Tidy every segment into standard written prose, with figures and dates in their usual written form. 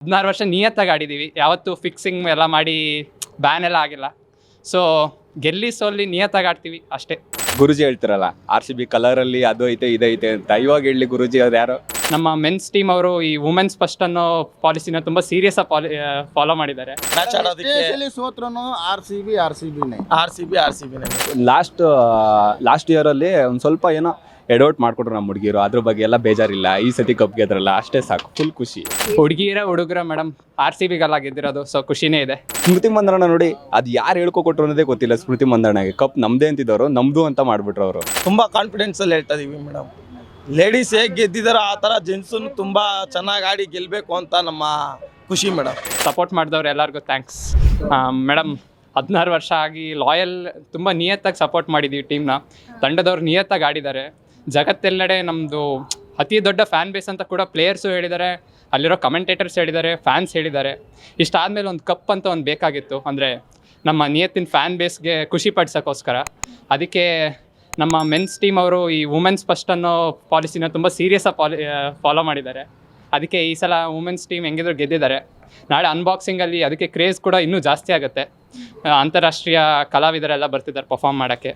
16 ವರ್ಷ ನಿಯತ್ತಾಗಿ ಆಡಿದ್ದೀವಿ. ಯಾವತ್ತೂ ಫಿಕ್ಸಿಂಗ್ ಎಲ್ಲ ಮಾಡಿ ಬ್ಯಾನ್ ಎಲ್ಲ ಆಗಿಲ್ಲ. ಸೊ ಗೆಲ್ಲಿ ಸೋಲ್ಲಿ ನಿಯತ್ತಾಗಿ ಆಡ್ತೀವಿ ಅಷ್ಟೇ. ಗುರುಜಿ ಹೇಳ್ತಾರಲ್ಲ RCB ಕಲರಲ್ಲಿ ಅದು ಐತೆ ಇದೈತೆ ಅಂತ, ಇವಾಗ ಹೇಳಿ ಗುರುಜಿ ಅವ್ರು ಯಾರು? ನಮ್ಮ ಮೆನ್ಸ್ ಟೀಮ್ ಅವರು ಈ ವುಮೆನ್ಸ್ ಫಸ್ಟ್ ಅನ್ನೋ ಪಾಲಿಸಿನ ತುಂಬ ಸೀರಿಯಸ್ ಫಾಲೋ ಮಾಡಿದ್ದಾರೆ. ಮ್ಯಾಚ್ ಆಡೋದಕ್ಕೆ ಸೋತ್ರನು ಆರ್ಸಿಬಿನೇ. ಲಾಸ್ಟ್ ಇಯರಲ್ಲಿ ಒಂದು ಸ್ವಲ್ಪ ಏನೋ ಎಡೌಟ್ ಮಾಡ್ಕೊಟ್ರು ನಮ್ಮ ಹುಡುಗಿರು, ಅದ್ರ ಬಗ್ಗೆ ಎಲ್ಲ ಬೇಜಾರಿಲ್ಲ. ಈ ಸತಿ ಕಪ್ ಗೆದ್ರಲ್ಲ ಅಷ್ಟೇ ಸಾಕು, ಫುಲ್ ಖುಷಿ. ಹುಡುಗರ ಮೇಡಮ್ RCBಗೆಲ್ಲ ಗೆದ್ದಿರೋದು, ಸೊ ಖುಷಿನೇ ಇದೆ. ಸ್ಮೃತಿ ಮಂದಣ್ಣ ನೋಡಿ, ಅದು ಯಾರು ಹೇಳ್ಕೊಟ್ರು ಅನ್ನೋದೇ ಗೊತ್ತಿಲ್ಲ. ಸ್ಮೃತಿ ಮಂದಣ್ಣಗೆ ಕಪ್ ನಮ್ದೇ ಅಂತಿದ್ದವರು ನಮ್ದು ಅಂತ ಮಾಡ್ಬಿಟ್ರು ಅವರು. ತುಂಬಾ ಕಾನ್ಫಿಡೆನ್ಸ್ ಅಲ್ಲಿ ಹೇಳ್ತಾ ಇದೀವಿ ಮೇಡಮ್. ಲೇಡೀಸ್ ಹೇಗೆ ಗೆದ್ದಿದಾರೋ ಆ ಥರ ಜೆಂಟ್ಸನ್ನು ತುಂಬಾ ಚೆನ್ನಾಗಿ ಆಡಿ ಗೆಲ್ಲಬೇಕು ಅಂತ ನಮ್ಮ ಖುಷಿ ಮೇಡಮ್. ಸಪೋರ್ಟ್ ಮಾಡಿದವ್ರು ಎಲ್ಲರಿಗೂ ಥ್ಯಾಂಕ್ಸ್ ಮೇಡಮ್. 16 ವರ್ಷ ಆಗಿ ಲಾಯಲ್, ತುಂಬ ನಿಯತ್ತಾಗಿ ಸಪೋರ್ಟ್ ಮಾಡಿದ್ದೀವಿ ಟೀಮ್ನ. ತಂಡದವ್ರು ನಿಯತ್ತಾಗಿ ಆಡಿದ್ದಾರೆ. ಜಗತ್ತೆಲ್ಲೆಡೆ ನಮ್ಮದು ಅತಿ ದೊಡ್ಡ ಫ್ಯಾನ್ ಬೇಸ್ ಅಂತ ಕೂಡ ಪ್ಲೇಯರ್ಸು ಹೇಳಿದ್ದಾರೆ, ಅಲ್ಲಿರೋ ಕಮೆಂಟೇಟರ್ಸ್ ಹೇಳಿದ್ದಾರೆ, ಫ್ಯಾನ್ಸ್ ಹೇಳಿದ್ದಾರೆ. ಇಷ್ಟಾದಮೇಲೆ ಒಂದು ಕಪ್ ಅಂತ ಒಂದು ಬೇಕಾಗಿತ್ತು, ಅಂದರೆ ನಮ್ಮ ನಿಯತ್ತಿನ ಫ್ಯಾನ್ ಬೇಸ್ಗೆ ಖುಷಿ ಪಡಿಸೋಕ್ಕೋಸ್ಕರ. ಅದಕ್ಕೆ ನಮ್ಮ ಮೆನ್ಸ್ ಟೀಮ್ ಅವರು ಈ ವುಮೆನ್ಸ್ ಫಸ್ಟ್ ಅನ್ನೋ ಪಾಲಿಸಿನ ತುಂಬ ಸೀರಿಯಸ್ ಫಾಲೋ ಮಾಡಿದ್ದಾರೆ. ಅದಕ್ಕೆ ಈ ಸಲ ವುಮೆನ್ಸ್ ಟೀಮ್ ಹೆಂಗಿದ್ರು ಗೆದ್ದಿದ್ದಾರೆ. ನಾಳೆ ಅನ್ಬಾಕ್ಸಿಂಗಲ್ಲಿ ಅದಕ್ಕೆ ಕ್ರೇಜ್ ಕೂಡ ಇನ್ನೂ ಜಾಸ್ತಿ ಆಗುತ್ತೆ. ಅಂತಾರಾಷ್ಟ್ರೀಯ ಕಲಾವಿದರೆಲ್ಲ ಬರ್ತಿದ್ದಾರೆ ಪರ್ಫಾರ್ಮ್ ಮಾಡೋಕ್ಕೆ.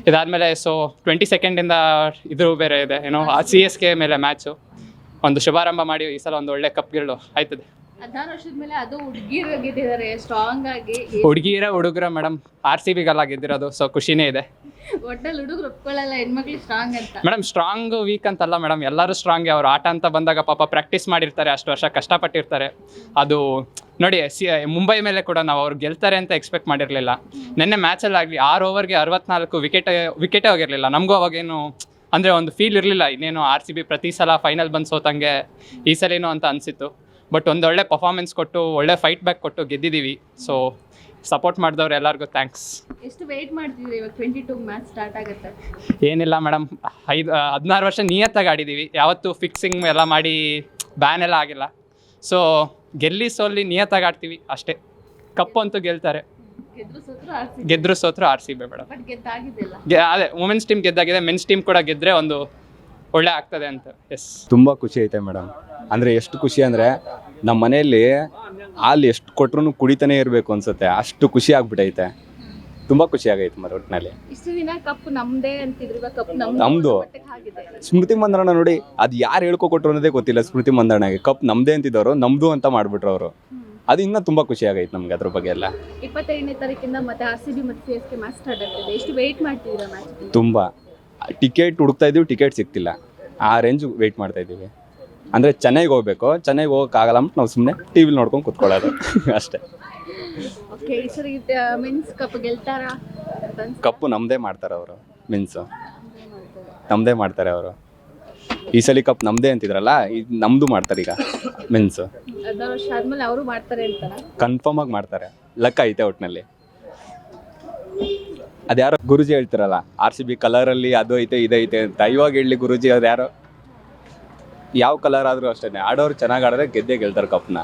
ಇದಾದಮೇಲೆ ಸೊ 22 ಇದು ಬೇರೆ ಇದೆ, ಏನೋ CSK ಮೇಲೆ ಮ್ಯಾಚು. ಒಂದು ಶುಭಾರಂಭ ಮಾಡಿ ಈ ಸಲ ಒಂದು ಒಳ್ಳೆ ಕಪ್ ಗೆಲ್ಲೋ ಆಯ್ತದೆ. 16 ವರ್ಷದ ಮೇಲೆ ಅದು ಹುಡುಗಿರು ಗೆದ್ದಿದ್ದಾರೆ ಸ್ಟ್ರಾಂಗ್ ಆಗಿ. ಹುಡುಗರ ಮೇಡಮ್ RCBಗೆಲ್ಲ ಗೆದ್ದಿರೋದು, ಸೊ ಖುಷಿನೇ ಇದೆ. ಒಟ್ಟಲ್ಲಿ ಹುಡುಗರು ಒಪ್ಕೊಳ್ಳಲ್ಲ ಹೆಣ್ಮಕ್ಳು ಸ್ಟ್ರಾಂಗ್ ಅಂತ. ಮೇಡಮ್ ಸ್ಟ್ರಾಂಗ್ ವೀಕ್ ಅಂತಲ್ಲ ಮೇಡಮ್, ಎಲ್ಲರೂ ಸ್ಟ್ರಾಂಗ್. ಅವ್ರು ಆಟ ಅಂತ ಬಂದಾಗ ಪಾಪ ಪ್ರಾಕ್ಟೀಸ್ ಮಾಡಿರ್ತಾರೆ, ಅಷ್ಟು ವರ್ಷ ಕಷ್ಟಪಟ್ಟಿರ್ತಾರೆ. ಅದು ನೋಡಿ ಮುಂಬೈ ಮೇಲೆ ಕೂಡ ನಾವು ಅವ್ರು ಗೆಲ್ತಾರೆ ಅಂತ ಎಕ್ಸ್ಪೆಕ್ಟ್ ಮಾಡಿರಲಿಲ್ಲ. ನಿನ್ನೆ ಮ್ಯಾಚಲ್ಲಾಗಲಿ 6 ಓವರ್ಗೆ 64 ವಿಕೆಟೇ ಹೋಗಿರಲಿಲ್ಲ. ನಮಗೂ ಅವಾಗೇನು ಅಂದರೆ ಒಂದು ಫೀಲ್ ಇರಲಿಲ್ಲ, ಇನ್ನೇನು RCB ಪ್ರತಿ ಸಲ ಫೈನಲ್ ಬಂದು ಸೋತಂಗೆ ಈ ಸಲೇನೋ ಅಂತ ಅನಿಸಿತ್ತು. ಬಟ್ ಒಂದು ಒಳ್ಳೆ ಪರ್ಫಾರ್ಮೆನ್ಸ್ ಕೊಟ್ಟು ಒಳ್ಳೆ ಫೈಟ್ ಬ್ಯಾಕ್ ಕೊಟ್ಟು ಗೆದ್ದಿದ್ದೀವಿ. ಸೊ ಸಪೋರ್ಟ್ ಮಾಡಿದವ್ರು ಎಲ್ಲರಿಗೂ ಥ್ಯಾಂಕ್ಸ್. ಎಷ್ಟು ವೆಯ್ಟ್ ಮಾಡ್ತಿದ್ರಿ? ಇವಾಗ 22 ಮ್ಯಾಚ್ ಸ್ಟಾರ್ಟ್ ಆಗುತ್ತೆ. ಏನಿಲ್ಲ ಮೇಡಮ್, 16 ವರ್ಷ ನಿಯತ್ತಾಗಿ ಆಡಿದ್ದೀವಿ. ಯಾವತ್ತೂ ಫಿಕ್ಸಿಂಗ್ ಎಲ್ಲ ಮಾಡಿ ಬ್ಯಾನ್ ಎಲ್ಲ ಆಗಿಲ್ಲ. ಸೊ ಗೆಲ್ಲಿ ಸೋಲ್ಲಿ ನಿಯತ್ತಾಗಿ ಆಡ್ತೀವಿ ಅಷ್ಟೇ. ಕಪ್ಪು ಅಂತೂ ಗೆಲ್ತಾರೆ, ಗೆದ್ರು ಸೋತ್ರು RCB ಮೇಡಮ್. ಬಟ್ ಗೆದ್ದಾಗಿದ್ದಿಲ್ಲ. ಅದೇ ವುಮೆನ್ಸ್ ಟೀಮ್ ಗೆದ್ದಾಗಿದೆ, ಮೆನ್ಸ್ ಟೀಮ್ ಕೂಡ ಗೆದ್ದರೆ ಒಂದು ಒಳ್ಳೆ ಆಗ್ತದೆ ಅಂತ. ಎಸ್, ತುಂಬ ಖುಷಿ ಐತೆ ಮೇಡಮ್. ಅಂದರೆ ಎಷ್ಟು ಖುಷಿ ಅಂದರೆ ನಮ್ಮ ಮನೆಯಲ್ಲಿ ಹಾಲು ಎಷ್ಟು ಕೊಟ್ರು ಕುಡಿತಾನೆ ಇರಬೇಕು ಅನ್ಸುತ್ತೆ, ಅಷ್ಟು ಖುಷಿ ಆಗ್ಬಿಟ್ಟೈತೆ. ತುಂಬ ಖುಷಿ ಆಗೈತೆ ಮರ ಒಟ್ಟಿನಲ್ಲಿ. ಇಷ್ಟು ದಿನ ಕಪ್ ನಮ್ದೇ ಅಂತಿದ್ರು, ಇವಾಗ ಕಪ್ ನಮ್ದು. ಸ್ಮೃತಿ ಮಂದಣ್ಣ ನೋಡಿ, ಅದು ಯಾರು ಹೇಳ್ಕೊಟ್ರು ಅನ್ನೋದೇ ಗೊತ್ತಿಲ್ಲ. ಸ್ಮೃತಿ ಮಂದಣ್ಣಗೆ ಕಪ್ ನಮ್ದೇ ಅಂತಿದ್ದವರು ನಮ್ದು ಅಂತ ಮಾಡ್ಬಿಟ್ರು ಅವರು. ಅದು ಇನ್ನೂ ತುಂಬ ಖುಷಿ ಆಗೈತೆ ನಮ್ಗೆ ಅದ್ರ ಬಗ್ಗೆ ಎಲ್ಲ. 22ನೇ ತಾರೀಕಿಂದ ಮತ್ತೆ RCB ಮತ್ತು CSK ಮ್ಯಾಚ್ ಸ್ಟಾರ್ಟ್ ಆಗ್ತಿದೆ. ಎಷ್ಟು ವೆಯ್ಟ್ ಮಾಡ್ತಿದ್ದೀರಾ ಮ್ಯಾಚ್? ತುಂಬ ಟಿಕೆಟ್ ಹುಡುಕ್ತಾ ಇದ್ದೀವಿ, ಟಿಕೆಟ್ ಸಿಗ್ತಿಲ್ಲ. ಆ ರೇಂಜ್ ವೆಯ್ಟ್ ಮಾಡ್ತಾ ಇದ್ದೀವಿ. ಅಂದರೆ ಚೆನ್ನೈಗೆ ಹೋಗ್ಬೇಕು, ಚೆನ್ನೈಗೆ ಹೋಗೋಕ್ಕಾಗಲ್ಲ ಅಂತ ನಾವು ಸುಮ್ಮನೆ TV ನೋಡ್ಕೊಂಡು ಕೂತ್ಕೊಳ್ಳೋದು ಅಷ್ಟೇ. ಓಕೆ, ಈ ಸರಿ ಮೆನ್ಸ್ ಕಪ್ ಗೆಲ್ತಾರಾ? ಕಪ್ಪು ನಮ್ಮದೇ ಮಾಡ್ತಾರೆ ಅವರು, ಮೆನ್ಸು ನಮ್ಮದೇ ಮಾಡ್ತಾರೆ ಅವರು. ಈ ಸಲ ಕಪ್ ನಮ್ಮದೇ ಅಂತಿದ್ರಲ್ಲ, ಇದು ನಮ್ಮದು ಮಾಡ್ತಾರೆ ಈಗ ಮೆನ್ಸು. 16 ವರ್ಷ ಆದ್ಮೇಲೆ ಅವರು ಮಾಡ್ತಾರೆ ಅಂತ ಕನ್ಫರ್ಮ್ ಆಗಿ ಮಾಡ್ತಾರೆ, ಲೆಕ್ಕ ಐತೆ ಒಟ್ಟಿನಲ್ಲಿ. ಅದ್ಯಾರೋ ಗುರುಜಿ ಹೇಳ್ತಾರಲ್ಲ RCB ಕಲರಲ್ಲಿ ಅದು ಐತೆ ಇದೈತೆ ಅಂತ, ಇವಾಗ ಹೇಳಿ ಗುರುಜಿ ಅವ್ರು ಯಾರು? ಯಾವ ಕಲರ್ ಆದರೂ ಅಷ್ಟೇ, ಆಡೋರು ಚೆನ್ನಾಗಿ ಆಡಿದ್ರೆ ಗೆದ್ದೇ ಗೆಲ್ತಾರೆ ಕಪ್ನ.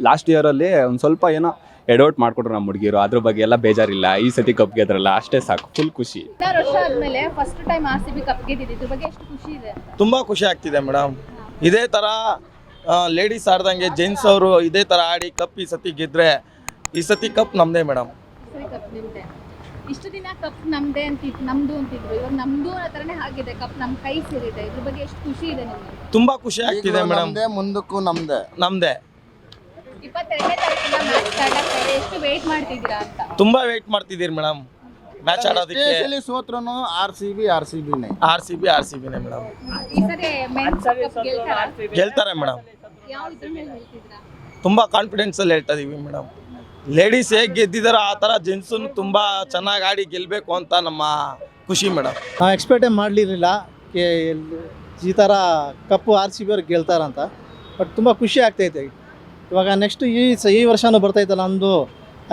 ಲಾಸ್ಟ್ ಇಯರಲ್ಲಿ ಒಂದು ಸ್ವಲ್ಪ ಏನೋ ಎಡೌಟ್ ಮಾಡ್ಕೊಟ್ರು ನಮ್ಮ ಹುಡುಗಿರು, ಅದ್ರ ಬಗ್ಗೆ ಎಲ್ಲ ಬೇಜಾರಿಲ್ಲ. ಈ ಸತಿ ಕಪ್ ಗೆದ್ರಲ್ಲ ಅಷ್ಟೇ ಸಾಕು, ಫುಲ್ ಖುಷಿ. 16 ವರ್ಷ ಆದ್ಮೇಲೆ ಫಸ್ಟ್ ಟೈಮ್ RCB ಕಪ್ ಗೆದ್ದಿದೆ, ಇದ್ರ ಬಗ್ಗೆ ಎಷ್ಟು ಖುಷಿ ಇದೆ? ತುಂಬಾ ಖುಷಿ ಆಗ್ತಿದೆ ಮೇಡಮ್. ಇದೇ ಥರ ಲೇಡೀಸ್ ಆಡ್ದಂಗೆ ಜೆಂಟ್ಸ್ ಅವರು ಇದೇ ಥರ ಆಡಿ ಕಪ್ ಈ ಸತಿ ಗೆದ್ರೆ ಈ ಸತಿ ಕಪ್ ನಮ್ಮದೇ ಮೇಡಮ್. ಕಪ್ ನಿಮ್ದೆ. ಇಷ್ಟು ದಿನ ಕಪ್ ನಮ್ದೇ ನಮ್ದು ಅಂತಿದ್ರು, ಇವಾಗ ನಮ್ದು ಆ ಥರನೇ ಆಗಿದೆ. ಕಪ್ ನಮ್ಮ ಕೈ ಸೇರಿದೆ, ಇದ್ರ ಬಗ್ಗೆ ಎಷ್ಟು ಖುಷಿ ಇದೆ ನಿಮಗೆ? ತುಂಬಾ ಖುಷಿ ಆಗ್ತಿದೆ ಮೇಡಮ್. ಮುಂದಕ್ಕೂ ನಮ್ದೇ. 22ನೇ ತಾರೀಕಿಂದ ಮ್ಯಾಚ್ ಸ್ಟಾರ್ಟ್ ಆಗ್ತಾ ಇದೆ. ಎಷ್ಟು ವೆಯ್ಟ್ ಮಾಡ್ತಿದ್ದೀರಾ ಅಂತ? ತುಂಬಾ ವೆಯ್ಟ್ ಮಾಡ್ತಿದ್ದೀರಿ ಮೇಡಮ್. ಮ್ಯಾಚ್ ಆಡೋದಕ್ಕೆ ಸೋತ್ರನು ಆರ್ಸಿಬಿನೇ ಮೇಡಮ್. ಈ ಸರಿ ಮೆನ್ಸ್ ಕಪ್ ಗೆಲ್ತಾರಾ? ಗೆಲ್ತಾರೆ ಮೇಡಮ್. ಯಾವ ಇದ್ರ ಮೇಲೆ ಹೇಳ್ತಿದ್ದೀರಾ? ತುಂಬಾ ಕಾನ್ಫಿಡೆನ್ಸ್ ಅಲ್ಲಿ ಹೇಳ್ತಾ ಇದೀವಿ ಮೇಡಮ್. ಲೇಡೀಸ್ ಹೇಗೆ ಗೆದ್ದಿದಾರೋ ಆ ಥರ ಜೆಂಟ್ಸನ್ನು ತುಂಬಾ ಚೆನ್ನಾಗಿ ಆಡಿ ಗೆಲ್ಲಬೇಕು ಅಂತ ನಮ್ಮ ಖುಷಿ ಮೇಡಮ್. ನಾವು ಎಕ್ಸ್ಪೆಕ್ಟೇ ಮಾಡಲಿರಲಿಲ್ಲ ಈ ಥರ ಕಪ್ಪು RCB ಅವ್ರು ಗೆಲ್ತಾರಂತ. ಬಟ್ ತುಂಬ ಖುಷಿ ಆಗ್ತೈತೆ. ಇವಾಗ ನೆಕ್ಸ್ಟ್ ಈ ವರ್ಷನೂ ಬರ್ತೈತಲ್ಲ ನಮ್ಮದು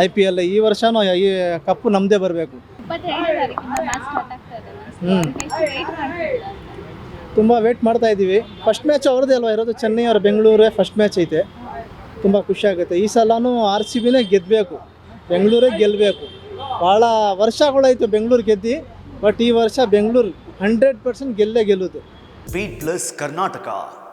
IPL, ಈ ವರ್ಷನೂ ಈ ಕಪ್ಪು ನಮ್ಮದೇ ಬರಬೇಕು. 22ನೇ ತಾರೀಕಿಂದ ಮ್ಯಾಚ್ ಸ್ಟಾರ್ಟ್ ಆಗ್ತಾ ಇದೆ. ಎಷ್ಟು ವೆಯ್ಟ್ ಮಾಡ್ತಿದ್ದೀರಾ? ತುಂಬ ವೆಯ್ಟ್ ಮಾಡ್ತಾ ಇದ್ದೀವಿ. ಫಸ್ಟ್ ಮ್ಯಾಚ್ ಅವ್ರದ್ದೇ ಅಲ್ವಾ ಇರೋದು, ಚೆನ್ನೈ ಅವ್ರ ಬೆಂಗಳೂರೇ ಫಸ್ಟ್ ಮ್ಯಾಚ್ ಐತೆ. ತುಂಬ ಖುಷಿ ಆಗುತ್ತೆ. ಈ ಸಲನೂ RCBನೇ ಗೆಲ್ಲಬೇಕು, ಬೆಂಗಳೂರೇ ಗೆಲ್ಲಬೇಕು. ಭಾಳ ವರ್ಷಗಳಾಯಿತು ಬೆಂಗಳೂರು ಗೆದ್ದು, ಬಟ್ ಈ ವರ್ಷ ಬೆಂಗಳೂರು 100% ಗೆಲ್ಲುತ್ತೆ. Beat Plus Karnataka.